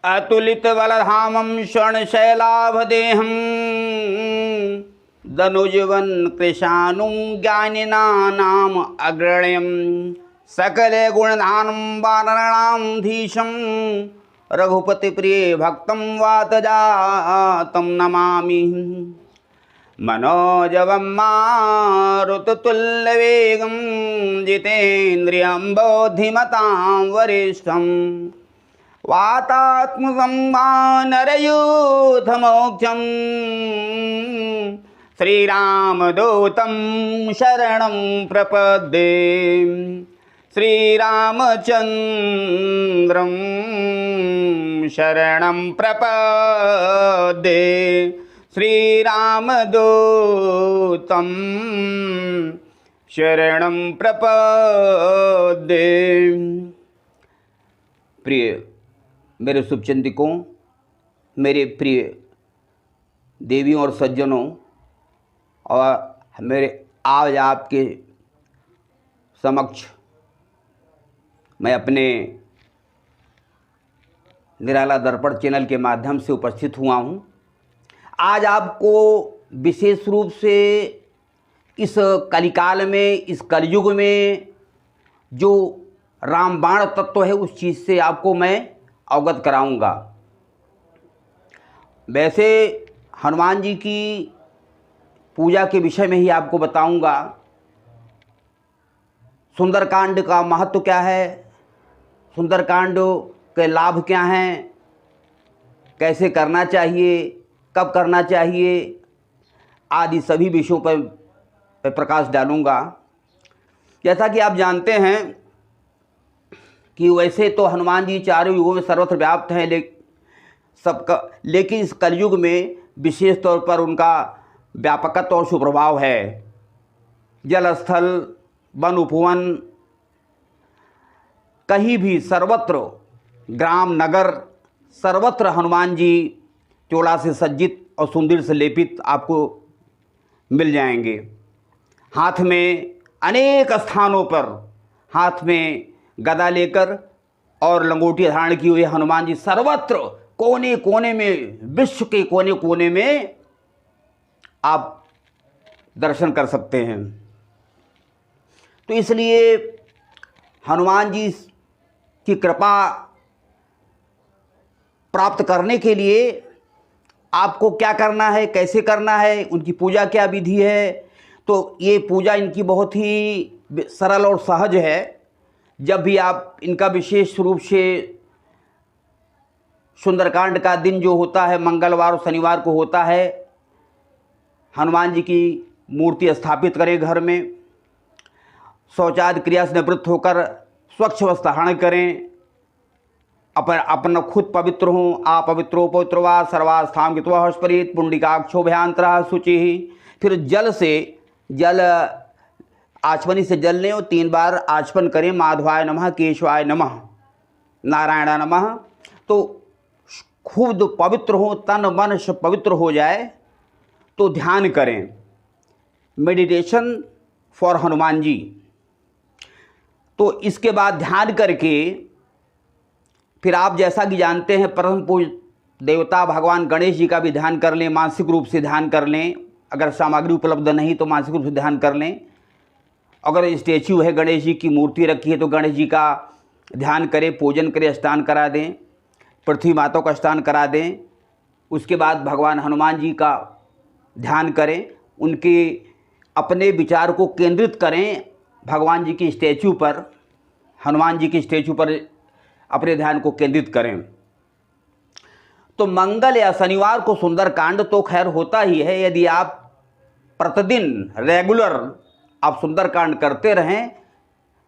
अतुलितबलधामं स्वर्णशैलाभदेहं दनुजवन कृशानुं ज्ञानिनानाम् अग्रण्यं सकले गुणधानं वानराणां धीशं रघुपतिप्रिये भक्तं वातजातं नमामि। मनोजवं मारुततुल्यवेगं जितेन्द्रियं बुद्धिमतां वरिष्ठं वातात्मजं वानरयूथमोक्षं श्रीरामदूतं शरणं प्रपद्ये। श्रीरामचन्द्रं शरणं प्रपद्ये। श्रीरामदूतं शरणं प्रपद्ये। प्रिय मेरे शुभचिंतकों, मेरे प्रिय देवियों और सज्जनों, और मेरे आज आपके समक्ष मैं अपने निराला दर्पण चैनल के माध्यम से उपस्थित हुआ हूँ। आज आपको विशेष रूप से इस कलिकाल में, इस कलयुग में जो रामबाण तत्व है उस चीज़ से आपको मैं अवगत कराऊंगा। वैसे हनुमान जी की पूजा के विषय में ही आपको बताऊंगा। सुंदरकांड का महत्व क्या है, सुंदरकांड के लाभ क्या हैं, कैसे करना चाहिए, कब करना चाहिए, आदि सभी विषयों पर प्रकाश डालूंगा। जैसा कि आप जानते हैं कि वैसे तो हनुमान जी चारों युगों में सर्वत्र व्याप्त हैं, लेकिन इस कलयुग में विशेष तौर पर उनका व्यापकत्व और सुप्रभाव है। जल स्थल वन उपवन कहीं भी, सर्वत्र, ग्राम नगर, सर्वत्र हनुमान जी चोला से सज्जित और सुंदर से लेपित आपको मिल जाएंगे। हाथ में अनेक स्थानों पर हाथ में गदा लेकर और लंगोटी धारण किए हुए हनुमान जी सर्वत्र कोने कोने में, विश्व के कोने कोने में आप दर्शन कर सकते हैं। तो इसलिए हनुमान जी की कृपा प्राप्त करने के लिए आपको क्या करना है, कैसे करना है, उनकी पूजा क्या विधि है। तो ये पूजा इनकी बहुत ही सरल और सहज है। जब भी आप इनका विशेष रूप से सुंदरकांड का दिन जो होता है मंगलवार और शनिवार को होता है, हनुमान जी की मूर्ति स्थापित करें घर में, शौचादि क्रिया से निवृत्त होकर स्वच्छ वस्त्र धारण करें, अपना खुद पवित्र हों। अपवित्रो पवित्रवा सर्वास्थाम कृत्वा हर्षपरीत पुंडिकाक्षोभ्यांतरा शुचि। फिर जल आचमनी से जल लें और 3 बार आचमन करें। माधवाय नमः, केशवाय नमः, नारायण नमः। तो खुद पवित्र हो, तन मन सब पवित्र हो जाए तो ध्यान करें, मेडिटेशन फॉर हनुमान जी। तो इसके बाद ध्यान करके फिर आप जैसा कि जानते हैं परम पूज्य देवता भगवान गणेश जी का भी ध्यान कर लें, मानसिक रूप से ध्यान कर लें। अगर सामग्री उपलब्ध नहीं तो मानसिक रूप से ध्यान कर लें। अगर स्टैच्यू है, गणेश जी की मूर्ति रखी है, तो गणेश जी का ध्यान करें, पूजन करें, स्नान करा दें, पृथ्वी माता का स्नान करा दें। उसके बाद भगवान हनुमान जी का ध्यान करें, उनके अपने विचार को केंद्रित करें भगवान जी की स्टैच्यू पर, हनुमान जी की स्टैच्यू पर अपने ध्यान को केंद्रित करें। तो मंगल या शनिवार को सुंदरकांड तो खैर होता ही है। यदि आप प्रतिदिन रेगुलर आप सुंदरकांड करते रहें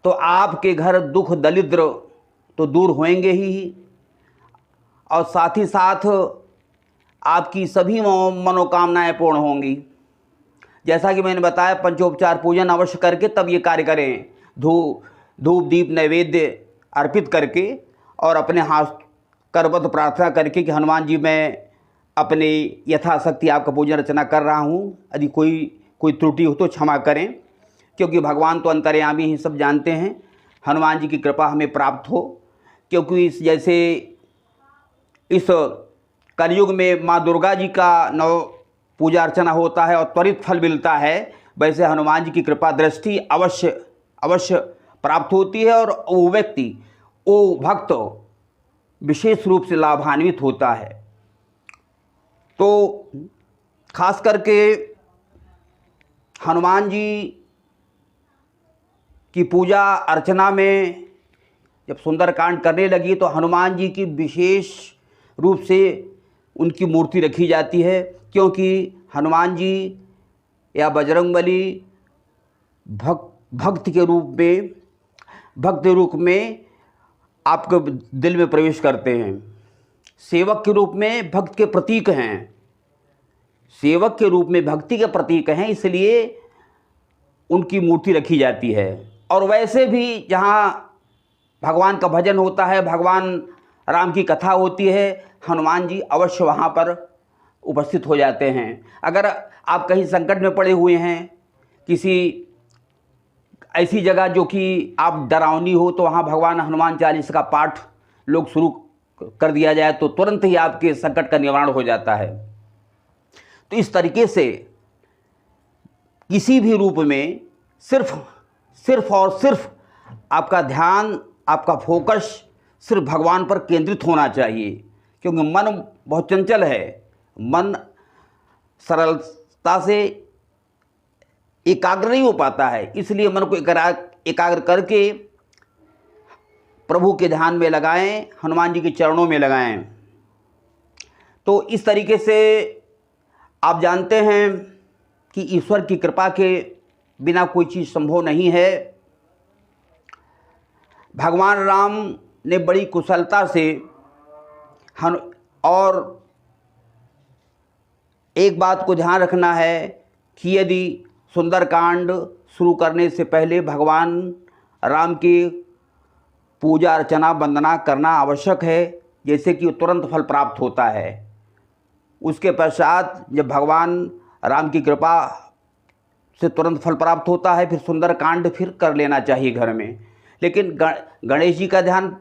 तो आपके घर दुख दरिद्र तो दूर होंगे ही, और साथ ही साथ आपकी सभी मनोकामनाएं पूर्ण होंगी। जैसा कि मैंने बताया, पंचोपचार पूजन अवश्य करके तब ये कार्य करें। धूप दीप नैवेद्य अर्पित करके और अपने हाथ करबद्ध प्रार्थना करके कि हनुमान जी मैं अपने यथाशक्ति आपका पूजन अर्चना कर रहा हूँ। यदि कोई त्रुटि हो तो क्षमा करें, क्योंकि भगवान तो अंतर्यामी ही, सब जानते हैं। हनुमान जी की कृपा हमें प्राप्त हो, क्योंकि इस जैसे इस कलयुग में माँ दुर्गा जी का नव पूजा अर्चना होता है और त्वरित फल मिलता है, वैसे हनुमान जी की कृपा दृष्टि अवश्य प्राप्त होती है और वो व्यक्ति, वो भक्त विशेष रूप से लाभान्वित होता है। तो खास करके हनुमान जी की पूजा अर्चना में जब सुंदरकांड करने लगी तो हनुमान जी की विशेष रूप से उनकी मूर्ति रखी जाती है, क्योंकि हनुमान जी या बजरंगबली भक्त के रूप में आपके दिल में प्रवेश करते हैं। सेवक के रूप में भक्त के प्रतीक हैं, सेवक के रूप में भक्ति के प्रतीक हैं, इसलिए उनकी मूर्ति रखी जाती है। और वैसे भी जहाँ भगवान का भजन होता है, भगवान राम की कथा होती है, हनुमान जी अवश्य वहाँ पर उपस्थित हो जाते हैं। अगर आप कहीं संकट में पड़े हुए हैं, किसी ऐसी जगह जो कि आप डरावनी हो, तो वहाँ भगवान हनुमान चालीसा का पाठ लोग शुरू कर दिया जाए तो तुरंत ही आपके संकट का निवारण हो जाता है। तो इस तरीके से किसी भी रूप में सिर्फ और सिर्फ आपका ध्यान, आपका फोकस सिर्फ भगवान पर केंद्रित होना चाहिए, क्योंकि मन बहुत चंचल है। मन सरलता से एकाग्र नहीं हो पाता है, इसलिए मन को एकाग्र करके प्रभु के ध्यान में लगाएं, हनुमान जी के चरणों में लगाएं। तो इस तरीके से आप जानते हैं कि ईश्वर की कृपा के बिना कोई चीज़ संभव नहीं है। भगवान राम ने बड़ी कुशलता से और एक बात को ध्यान रखना है कि यदि सुंदरकांड शुरू करने से पहले भगवान राम की पूजा अर्चना वंदना करना आवश्यक है, जैसे कि तुरंत फल प्राप्त होता है। उसके पश्चात जब भगवान राम की कृपा से तुरंत फल प्राप्त होता है, फिर सुंदरकांड फिर कर लेना चाहिए घर में। लेकिन गणेश जी का ध्यान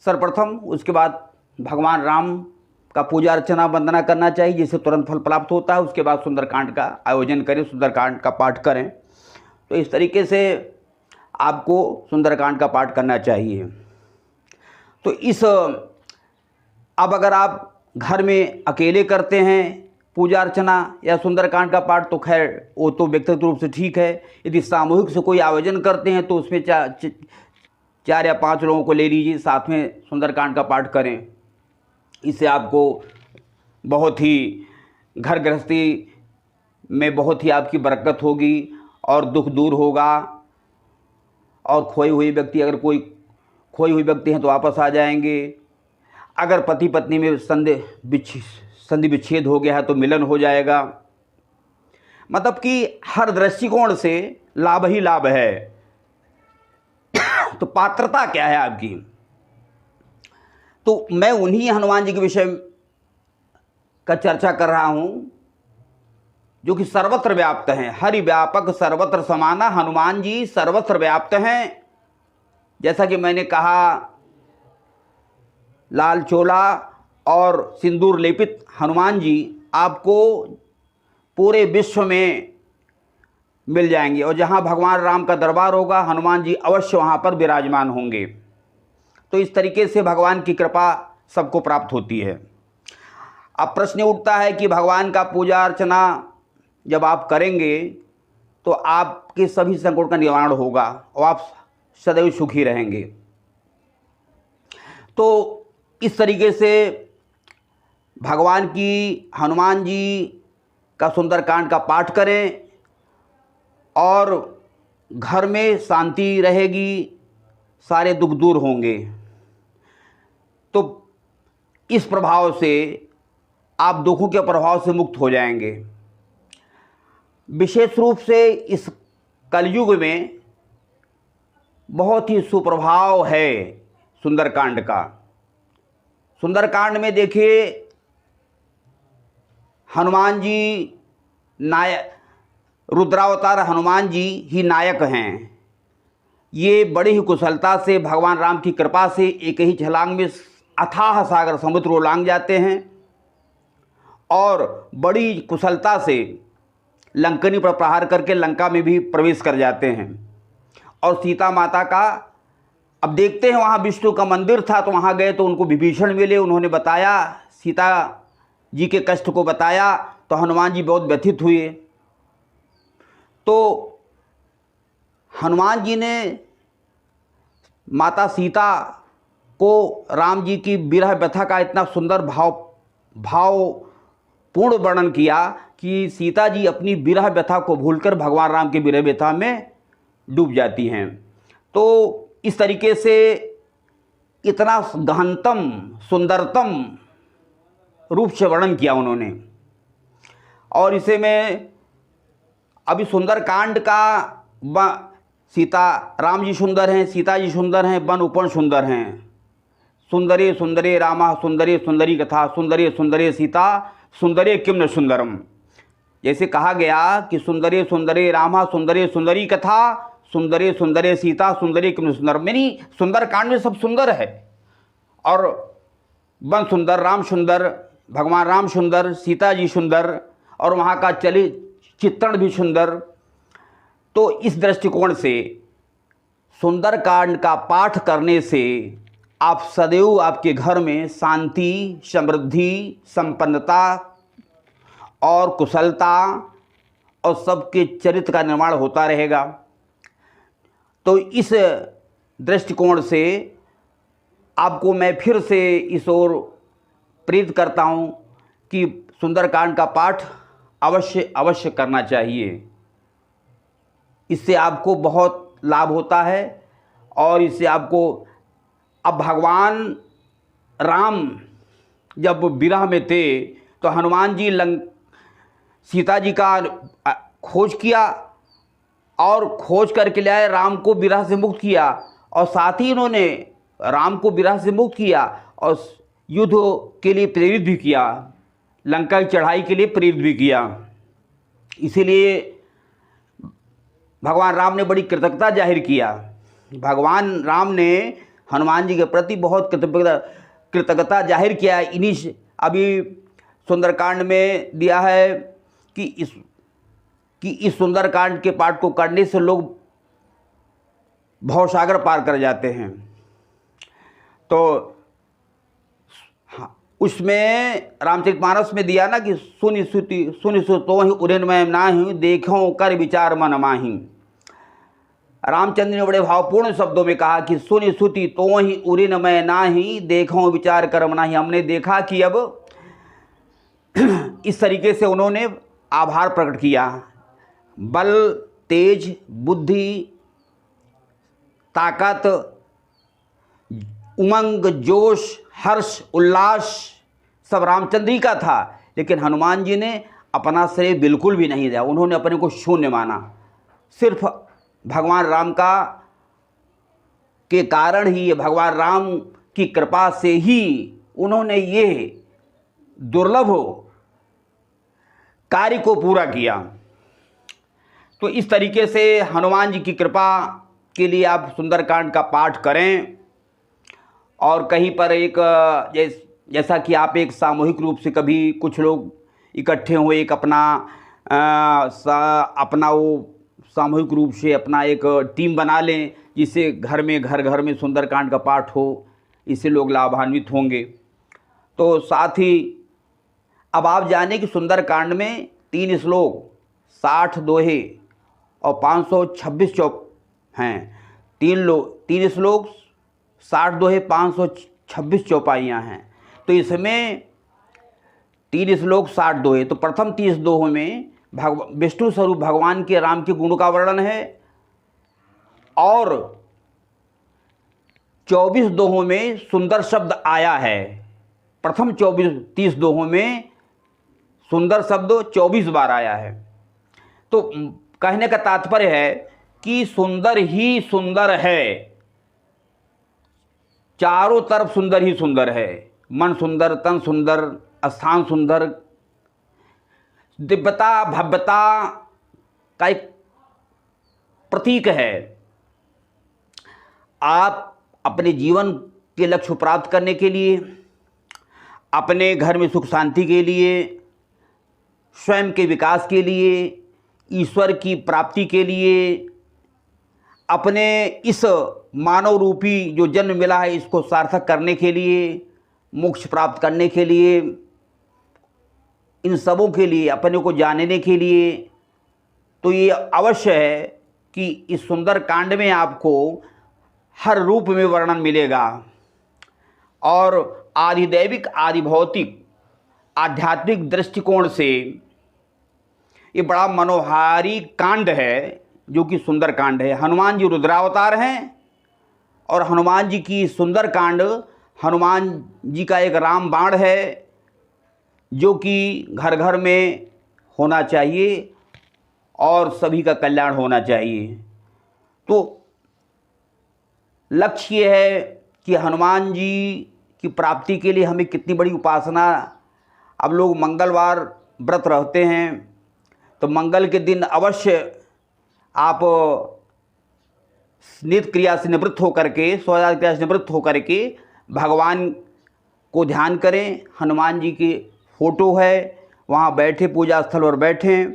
सर्वप्रथम, उसके बाद भगवान राम का पूजा अर्चना वंदना करना चाहिए, जिससे तुरंत फल प्राप्त होता है। उसके बाद सुंदरकांड का आयोजन करें, सुंदरकांड का पाठ करें। तो इस तरीके से आपको सुंदरकांड का पाठ करना चाहिए। तो अब अगर आप घर में अकेले करते हैं पूजा अर्चना या सुंदरकांड का पाठ, तो खैर वो तो व्यक्तिगत रूप से ठीक है। यदि सामूहिक से कोई आयोजन करते हैं तो उसमें 4 या 5 लोगों को ले लीजिए, साथ में सुंदरकांड का पाठ करें। इससे आपको बहुत ही घर गृहस्थी में बहुत ही आपकी बरकत होगी और दुख दूर होगा। और खोए हुए व्यक्ति, अगर कोई खोए हुए व्यक्ति हैं तो वापस आ जाएंगे। अगर पति पत्नी में संधि विच्छेद हो गया है तो मिलन हो जाएगा। मतलब कि हर दृष्टिकोण से लाभ ही लाभ है। तो पात्रता क्या है आपकी? तो मैं उन्हीं हनुमान जी के विषय का चर्चा कर रहा हूं जो कि सर्वत्र व्याप्त हैं। हरि व्यापक सर्वत्र समाना, हनुमान जी सर्वत्र व्याप्त हैं। जैसा कि मैंने कहा, लाल चोला और सिंदूर लेपित हनुमान जी आपको पूरे विश्व में मिल जाएंगे, और जहां भगवान राम का दरबार होगा हनुमान जी अवश्य वहां पर विराजमान होंगे। तो इस तरीके से भगवान की कृपा सबको प्राप्त होती है। अब प्रश्न उठता है कि भगवान का पूजा अर्चना जब आप करेंगे तो आपके सभी संकट का निवारण होगा और आप सदैव सुखी रहेंगे। तो इस तरीके से भगवान की, हनुमान जी का सुंदरकांड का पाठ करें और घर में शांति रहेगी, सारे दुख दूर होंगे। तो इस प्रभाव से आप दुखों के प्रभाव से मुक्त हो जाएंगे। विशेष रूप से इस कलयुग में बहुत ही सुप्रभाव है सुंदरकांड का। सुंदरकांड में देखिए, हनुमान जी रुद्रावतार हनुमान जी ही नायक हैं। ये बड़ी ही कुशलता से भगवान राम की कृपा से एक ही छलांग में अथाह सागर समुद्र को लांघ जाते हैं और बड़ी कुशलता से लंकनी पर प्रहार करके लंका में भी प्रवेश कर जाते हैं। और सीता माता का अब देखते हैं, वहाँ विष्णु का मंदिर था तो वहाँ गए तो उनको विभीषण मिले, उन्होंने बताया, सीता जी के कष्ट को बताया तो हनुमान जी बहुत व्यथित हुए। तो हनुमान जी ने माता सीता को राम जी की विरह व्यथा का इतना सुंदर भावपूर्ण वर्णन किया कि सीता जी अपनी विरह व्यथा को भूलकर भगवान राम की विरह व्यथा में डूब जाती हैं। तो इस तरीके से इतना गहनतम सुंदरतम रूप से वर्णन किया उन्होंने। और इसे में अभी सुंदरकांड का सीता राम जी सुंदर हैं, सीता जी सुंदर हैं, वन उपवन सुंदर हैं। सुंदरे सुंदरे रामा सुंदरे सुंदरी कथा, सुंदरे सुंदरे सीता सुंदरे किम न सुंदरम। जैसे कहा गया कि सुंदरे सुंदरे रामा सुंदरे सुंदरी कथा, सुंदरे सुंदरे सीता सुंदरे किम न सुंदरम। यानी सुंदरकांड में सब सुंदर है, और वन सुंदर, राम सुंदर, भगवान राम सुंदर, सीता जी सुंदर, और वहाँ का चित्रण भी सुंदर। तो इस दृष्टिकोण से सुंदरकांड का पाठ करने से आप सदैव आपके घर में शांति, समृद्धि, संपन्नता और कुशलता और सबके चरित्र का निर्माण होता रहेगा। तो इस दृष्टिकोण से आपको मैं फिर से इस ओर प्रेरित करता हूँ कि सुंदरकांड का पाठ अवश्य करना चाहिए। इससे आपको बहुत लाभ होता है। और इससे आपको, अब भगवान राम जब विरह में थे तो हनुमान जी सीता जी का खोज किया और खोज करके ले आए, राम को विरह से मुक्त किया, और साथ ही इन्होंने राम को विरह से मुक्त किया और युद्ध के लिए प्रेरित भी किया, लंका की चढ़ाई के लिए प्रेरित भी किया। इसीलिए भगवान राम ने बड़ी कृतज्ञता जाहिर किया। भगवान राम ने हनुमान जी के प्रति बहुत कृतज्ञता जाहिर किया। इन्हीं अभी सुंदरकांड में दिया है कि इस सुंदरकांड के पाठ को करने से लोग भवसागर पार कर जाते हैं। तो उसमें रामचरितमानस में दिया ना कि सुनि तो ही उड़न में नाही, देखो कर विचार मन माही। रामचंद्र ने बड़े भावपूर्ण शब्दों में कहा कि सुनि सुति तो ही उड़न में नाही, देखो विचार कर मन नाही। हमने देखा कि अब इस तरीके से उन्होंने आभार प्रकट किया। बल, तेज, बुद्धि, ताकत, उमंग, जोश, हर्ष, उल्लास सब रामचंद्र ही का था, लेकिन हनुमान जी ने अपना श्रेय बिल्कुल भी नहीं दिया। उन्होंने अपने को शून्य माना। सिर्फ भगवान राम के कारण ही, भगवान राम की कृपा से ही उन्होंने ये दुर्लभ कार्य को पूरा किया। तो इस तरीके से हनुमान जी की कृपा के लिए आप सुंदरकांड का पाठ करें। और कहीं पर एक जैसा कि आप एक सामूहिक रूप से कभी कुछ लोग इकट्ठे हो, एक अपना वो सामूहिक रूप से अपना एक टीम बना लें, जिससे घर में सुंदरकांड का पाठ हो, इससे लोग लाभान्वित होंगे। तो साथ ही अब आप जानें कि सुंदरकांड में 3 श्लोक, 60 दोहे और 526 चौप हैं। 3 श्लोक, 60 दोहे, 526 चौपाइयाँ हैं। तो इसमें 3 श्लोक 60 दोहे, तो प्रथम 30 दोहों में विष्णु स्वरूप भगवान के राम के गुणों का वर्णन है, और 24 दोहों में सुंदर शब्द आया है। प्रथम 30 दोहों में सुंदर शब्द 24 बार आया है। तो कहने का तात्पर्य है कि सुंदर ही सुंदर है, चारों तरफ सुंदर ही सुंदर है। मन सुंदर, तन सुंदर, स्थान सुंदर, दिव्यता भव्यता का एक प्रतीक है। आप अपने जीवन के लक्ष्य प्राप्त करने के लिए, अपने घर में सुख शांति के लिए, स्वयं के विकास के लिए, ईश्वर की प्राप्ति के लिए, अपने इस मानव रूपी जो जन्म मिला है इसको सार्थक करने के लिए, मोक्ष प्राप्त करने के लिए, इन सबों के लिए, अपने को जानने के लिए, तो ये अवश्य है कि इस सुंदर कांड में आपको हर रूप में वर्णन मिलेगा। और आधिदैविक आधिभौतिक आध्यात्मिक दृष्टिकोण से ये बड़ा मनोहारी कांड है, जो कि सुंदर कांड है। हनुमान जी रुद्रावतार हैं और हनुमान जी की सुंदर कांड हनुमान जी का एक राम बाण है, जो कि घर घर में होना चाहिए और सभी का कल्याण होना चाहिए। तो लक्ष्य ये है कि हनुमान जी की प्राप्ति के लिए हमें कितनी बड़ी उपासना। अब लोग मंगलवार व्रत रहते हैं, तो मंगल के दिन अवश्य आप नित्य क्रिया से निवृत्त होकर के, स्वजात क्रिया से निवृत्त होकर के भगवान को ध्यान करें। हनुमान जी की फ़ोटो है, वहाँ बैठे, पूजा स्थल पर बैठें,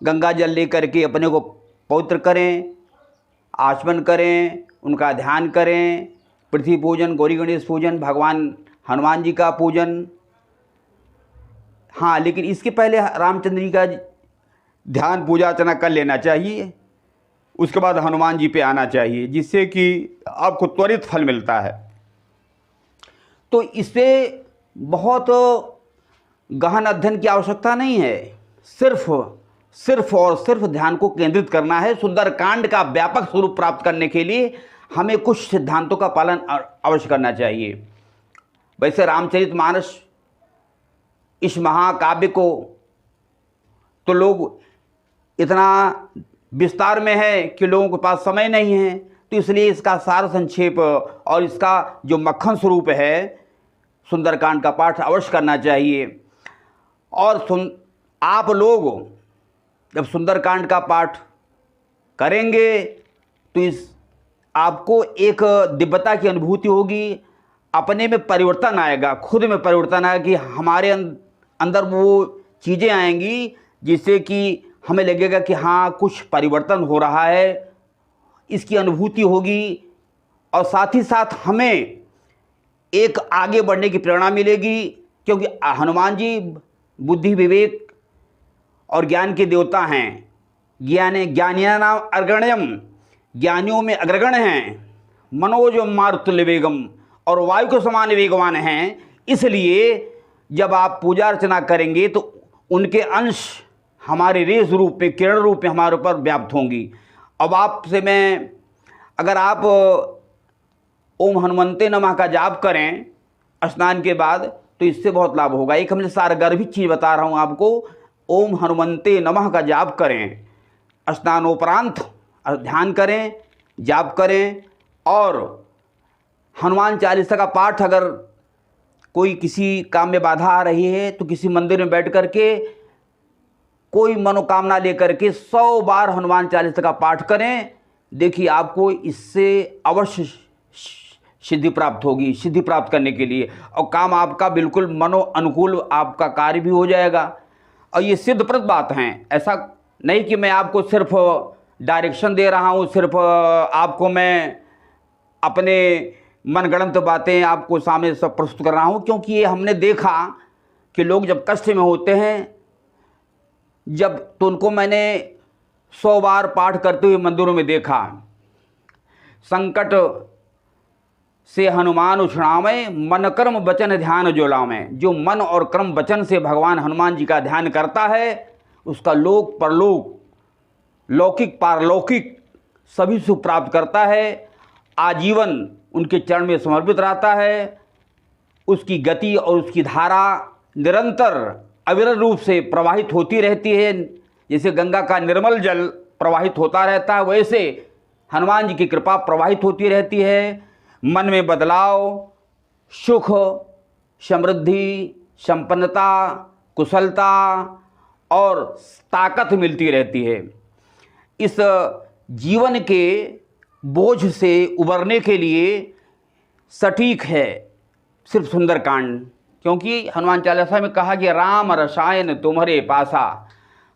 गंगा जल लेकर के अपने को पवित्र करें, आचमन करें, उनका ध्यान करें, पृथ्वी पूजन, गौरी गणेश पूजन, भगवान हनुमान जी का पूजन। हाँ, लेकिन इसके पहले रामचंद्र जी का ध्यान पूजा अर्चना कर लेना चाहिए, उसके बाद हनुमान जी पे आना चाहिए, जिससे कि आपको त्वरित फल मिलता है। तो इससे बहुत गहन अध्ययन की आवश्यकता नहीं है, सिर्फ और सिर्फ ध्यान को केंद्रित करना है। सुंदरकांड का व्यापक स्वरूप प्राप्त करने के लिए हमें कुछ सिद्धांतों का पालन अवश्य करना चाहिए। वैसे रामचरितमानस इस महाकाव्य को तो लोग इतना विस्तार में है कि लोगों के पास समय नहीं है, तो इसलिए इसका सार संक्षेप और इसका जो मक्खन स्वरूप है सुंदरकांड का पाठ अवश्य करना चाहिए। और आप लोग जब सुंदरकांड का पाठ करेंगे तो इस आपको एक दिव्यता की अनुभूति होगी, अपने में परिवर्तन आएगा, खुद में परिवर्तन आएगा कि हमारे अंदर वो चीज़ें आएंगी जिससे कि हमें लगेगा कि हाँ कुछ परिवर्तन हो रहा है, इसकी अनुभूति होगी। और साथ ही साथ हमें एक आगे बढ़ने की प्रेरणा मिलेगी, क्योंकि हनुमान जी बुद्धि विवेक और ज्ञान के देवता हैं। ज्ञानिया नाम अग्रण्यम, ज्ञानियों में अग्रगण हैं। मनोज मारुतुल्य वेगम, और वायु के समान वेगवान हैं। इसलिए जब आप पूजा अर्चना करेंगे तो उनके अंश हमारे रेस रूप में, किरण रूप में हमारे ऊपर व्याप्त होंगी। अब आपसे मैं, अगर आप ओम हनुमंते नमः का जाप करें स्नान के बाद, तो इससे बहुत लाभ होगा। एक हमने सारगर्भित चीज़ बता रहा हूँ आपको, ओम हनुमंते नमः का जाप करें, स्नानोपरांत ध्यान करें, जाप करें। और हनुमान चालीसा का पाठ, अगर कोई किसी काम में बाधा आ रही है तो किसी मंदिर में बैठ कर के कोई मनोकामना लेकर के 100 बार हनुमान चालीसा का पाठ करें। देखिए आपको इससे अवश्य सिद्धि प्राप्त होगी। सिद्धि प्राप्त करने के लिए और काम आपका बिल्कुल मनो अनुकूल, आपका कार्य भी हो जाएगा। और ये सिद्धप्रद बात हैं, ऐसा नहीं कि मैं आपको सिर्फ डायरेक्शन दे रहा हूँ, सिर्फ आपको मैं अपने मनगढ़ंत बातें आपको सामने सब प्रस्तुत कर रहा हूँ। क्योंकि ये हमने देखा कि लोग जब कष्ट में होते हैं, जब तो उनको मैंने 100 बार पाठ करते हुए मंदिरों में देखा। संकट से हनुमान उछड़ावे, मन कर्म वचन ध्यान जो लावे। जो मन और कर्म वचन से भगवान हनुमान जी का ध्यान करता है, उसका लोक परलोक, लौकिक पारलौकिक सभी सुख प्राप्त करता है। आजीवन उनके चरण में समर्पित रहता है। उसकी गति और उसकी धारा निरंतर अविरल रूप से प्रवाहित होती रहती है। जैसे गंगा का निर्मल जल प्रवाहित होता रहता है, वैसे हनुमान जी की कृपा प्रवाहित होती रहती है। मन में बदलाव, सुख, समृद्धि, संपन्नता, कुशलता और ताकत मिलती रहती है। इस जीवन के बोझ से उबरने के लिए सटीक है सिर्फ सुंदरकांड, क्योंकि हनुमान चालीसा में कहा कि राम रसायन तुम्हारे पासा।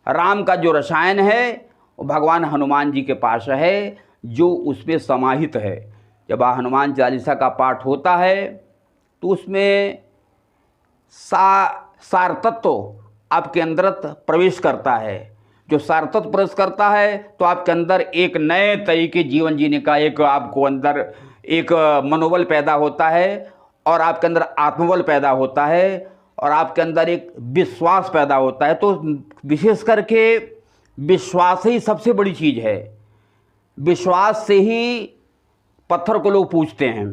राम का जो रसायन है वो भगवान हनुमान जी के पास है, जो उसमें समाहित है। जब हनुमान चालीसा का पाठ होता है तो उसमें सारतत्व आपके अंदर प्रवेश करता है। जो सारतत्व प्रवेश करता है तो आपके अंदर एक नए तरीके जीवन जीने का एक आपको अंदर एक मनोबल पैदा होता है, और आपके अंदर आत्मबल पैदा होता है, और आपके अंदर एक विश्वास पैदा होता है। तो विशेष करके विश्वास ही सबसे बड़ी चीज़ है। विश्वास से ही पत्थर को लोग पूजते हैं।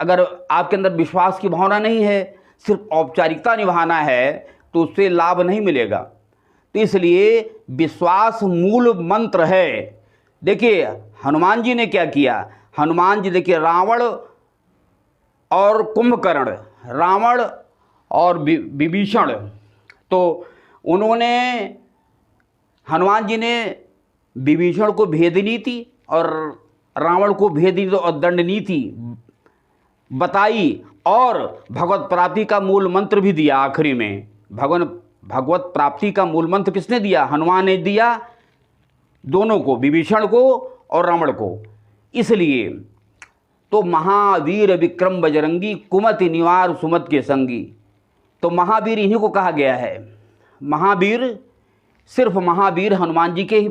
अगर आपके अंदर विश्वास की भावना नहीं है, सिर्फ औपचारिकता निभाना है, तो उससे लाभ नहीं मिलेगा। तो इसलिए विश्वास मूल मंत्र है। देखिए हनुमान जी ने क्या किया। हनुमान जी देखिए रावण और कुंभकर्ण, रावण और विभीषण, तो उन्होंने हनुमान जी ने विभीषण को भेद नीति और रावण को भेद नीति और दंड नीति बताई, और भगवत प्राप्ति का मूल मंत्र भी दिया। आखिरी में भगवत प्राप्ति का मूल मंत्र किसने दिया? हनुमान ने दिया, दोनों को, विभीषण को और रावण को। इसलिए तो महावीर विक्रम बजरंगी कुमति निवार सुमत के संगी। तो महावीर इन्हीं को कहा गया है। महावीर सिर्फ महावीर हनुमान जी के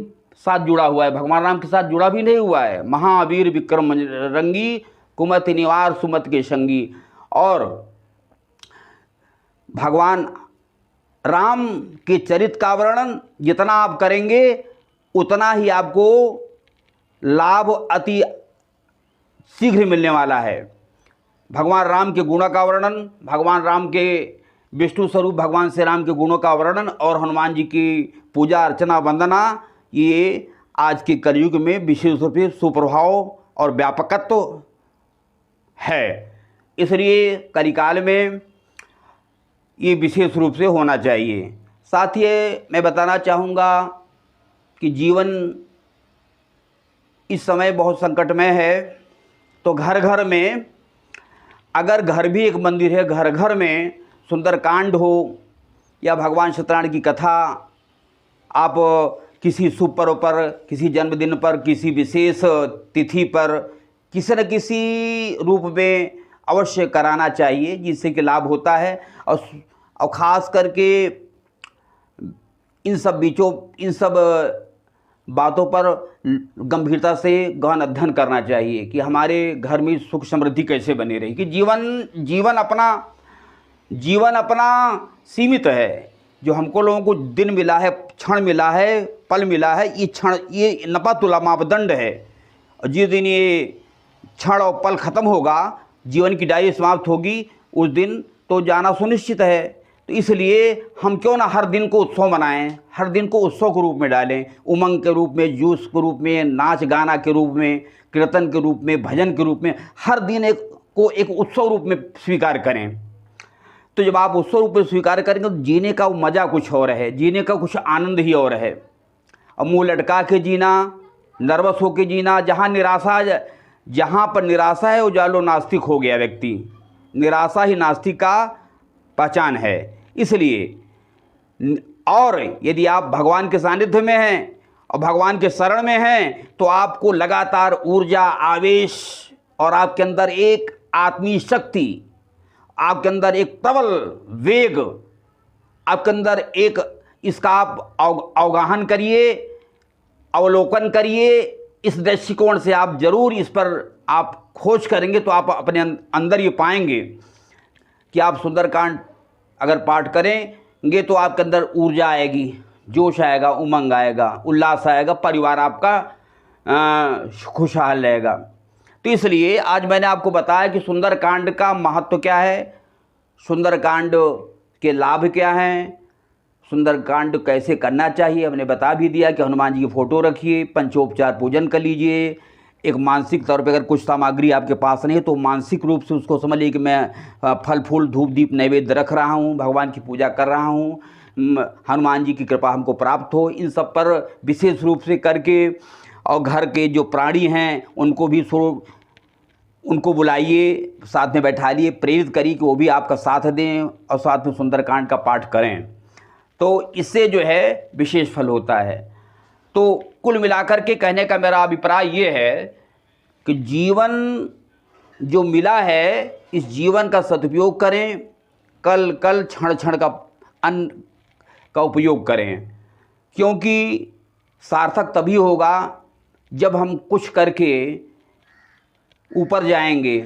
साथ जुड़ा हुआ है, भगवान राम के साथ जुड़ा भी नहीं हुआ है। महावीर विक्रम बजरंगी कुमति निवार सुमत के संगी। और भगवान राम के चरित्र का वर्णन जितना आप करेंगे उतना ही आपको लाभ अति शीघ्र मिलने वाला है। भगवान राम के गुणों का वर्णन, भगवान राम के विष्णु स्वरूप भगवान श्री राम के गुणों का वर्णन और हनुमान जी की पूजा अर्चना वंदना, ये आज के कलयुग में विशेष रूप से सुप्रभाव और व्यापकत्व है। इसलिए कलिकाल में ये विशेष रूप से होना चाहिए। साथ ही मैं बताना चाहूँगा कि जीवन इस समय बहुत संकटमय है। तो घर घर में, अगर घर भी एक मंदिर है, घर घर में सुंदरकांड हो या भगवान सत्यनारायण की कथा, आप किसी शुभ पर्व पर, किसी जन्मदिन पर, किसी विशेष तिथि पर किसी न किसी रूप में अवश्य कराना चाहिए, जिससे कि लाभ होता है। और ख़ास करके इन सब बातों पर गंभीरता से गहन अध्ययन करना चाहिए कि हमारे घर में सुख समृद्धि कैसे बनी रही। कि जीवन अपना सीमित है। जो हमको लोगों को दिन मिला है, क्षण मिला है, पल मिला है, ये क्षण, ये नपा तुला मापदंड है। और जिस दिन ये क्षण और पल खत्म होगा, जीवन की डायरी समाप्त होगी, उस दिन तो जाना सुनिश्चित है। तो इसलिए हम क्यों ना हर दिन को उत्सव मनाएं, हर दिन को उत्सव के रूप में डालें, उमंग के रूप में, जूस के रूप में, नाच गाना के रूप में, कीर्तन के रूप में, भजन के रूप में, हर दिन एक उत्सव रूप में स्वीकार करें। तो जब आप उत्सव रूप में स्वीकार करेंगे तो जीने का मज़ा कुछ और है, जीने का कुछ आनंद ही और है। अब मुँह लटका के जीना, नर्वस होकर जीना, जहाँ पर निराशा है वो जालो नास्तिक हो गया व्यक्ति। निराशा ही नास्तिक का पहचान है। इसलिए और यदि आप भगवान के सानिध्य में हैं और भगवान के शरण में हैं तो आपको लगातार ऊर्जा, आवेश और आपके अंदर एक आत्मीय शक्ति, आपके अंदर एक प्रबल वेग, आपके अंदर एक, इसका आप अवगाहन करिए, अवलोकन करिए। इस दृष्टिकोण से आप जरूर इस पर आप खोज करेंगे तो आप अपने अंदर ये पाएंगे कि आप सुंदरकांड अगर पाठ करेंगे तो आपके अंदर ऊर्जा आएगी, जोश आएगा, उमंग आएगा, उल्लास आएगा, परिवार आपका खुशहाल रहेगा। तो इसलिए आज मैंने आपको बताया कि सुंदरकांड का महत्व क्या है, सुंदरकांड के लाभ क्या हैं, सुंदरकांड कैसे करना चाहिए। हमने बता भी दिया कि हनुमान जी की फ़ोटो रखिए, पंचोपचार पूजन कर लीजिए। एक मानसिक तौर पे अगर कुछ सामग्री आपके पास नहीं है तो मानसिक रूप से उसको समझ लीजिए कि मैं फल फूल धूप दीप नैवेद्य रख रहा हूँ, भगवान की पूजा कर रहा हूँ, हनुमान जी की कृपा हमको प्राप्त हो। इन सब पर विशेष रूप से करके, और घर के जो प्राणी हैं उनको भी उनको बुलाइए, साथ में बैठाइए, प्रेरित करिए कि वो भी आपका साथ दें और साथ में सुंदरकांड का पाठ करें। तो इससे जो है विशेष फल होता है। तो कुल मिलाकर के कहने का मेरा अभिप्राय ये है कि जीवन जो मिला है, इस जीवन का सदुपयोग करें, कल कल क्षण क्षण का अन्न का उपयोग करें, क्योंकि सार्थक तभी होगा जब हम कुछ करके ऊपर जाएंगे,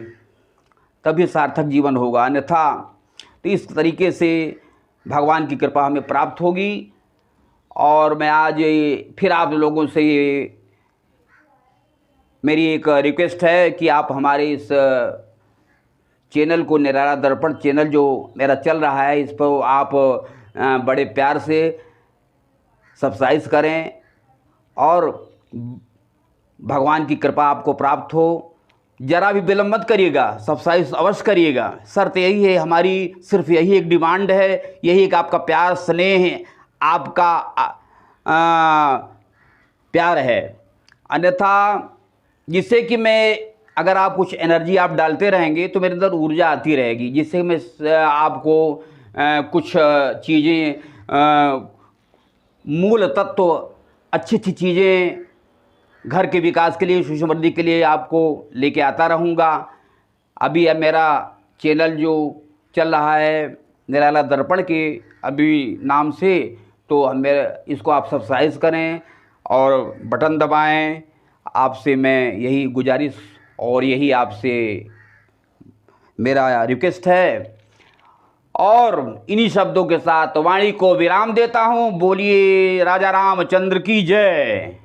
तभी सार्थक जीवन होगा। अन्यथा तो इस तरीके से भगवान की कृपा हमें प्राप्त होगी। और मैं आज फिर आप लोगों से मेरी एक रिक्वेस्ट है कि आप हमारे इस चैनल को, निराला दर्पण चैनल जो मेरा चल रहा है, इस पर आप बड़े प्यार से सब्सक्राइब करें और भगवान की कृपा आपको प्राप्त हो। ज़रा भी विलम्ब मत करिएगा, सब्सक्राइब अवश्य करिएगा। शर्त यही है हमारी, सिर्फ यही एक डिमांड है, यही एक आपका प्यार, स्नेह है, आपका प्यार है। अन्यथा जिससे कि मैं, अगर आप कुछ एनर्जी आप डालते रहेंगे तो मेरे अंदर ऊर्जा आती रहेगी, जिससे मैं आपको कुछ चीज़ें, मूल तत्व, अच्छी अच्छी चीज़ें घर के विकास के लिए, सुख समृद्धि के लिए आपको लेके आता रहूँगा। अभी अब मेरा चैनल जो चल रहा है निराला दर्पण के अभी नाम से, तो मेरे इसको आप सब्सक्राइब करें और बटन दबाएं। आपसे मैं यही गुजारिश और यही आपसे मेरा रिक्वेस्ट है। और इन्हीं शब्दों के साथ वाणी को विराम देता हूँ। बोलिए राजा रामचंद्र की जय।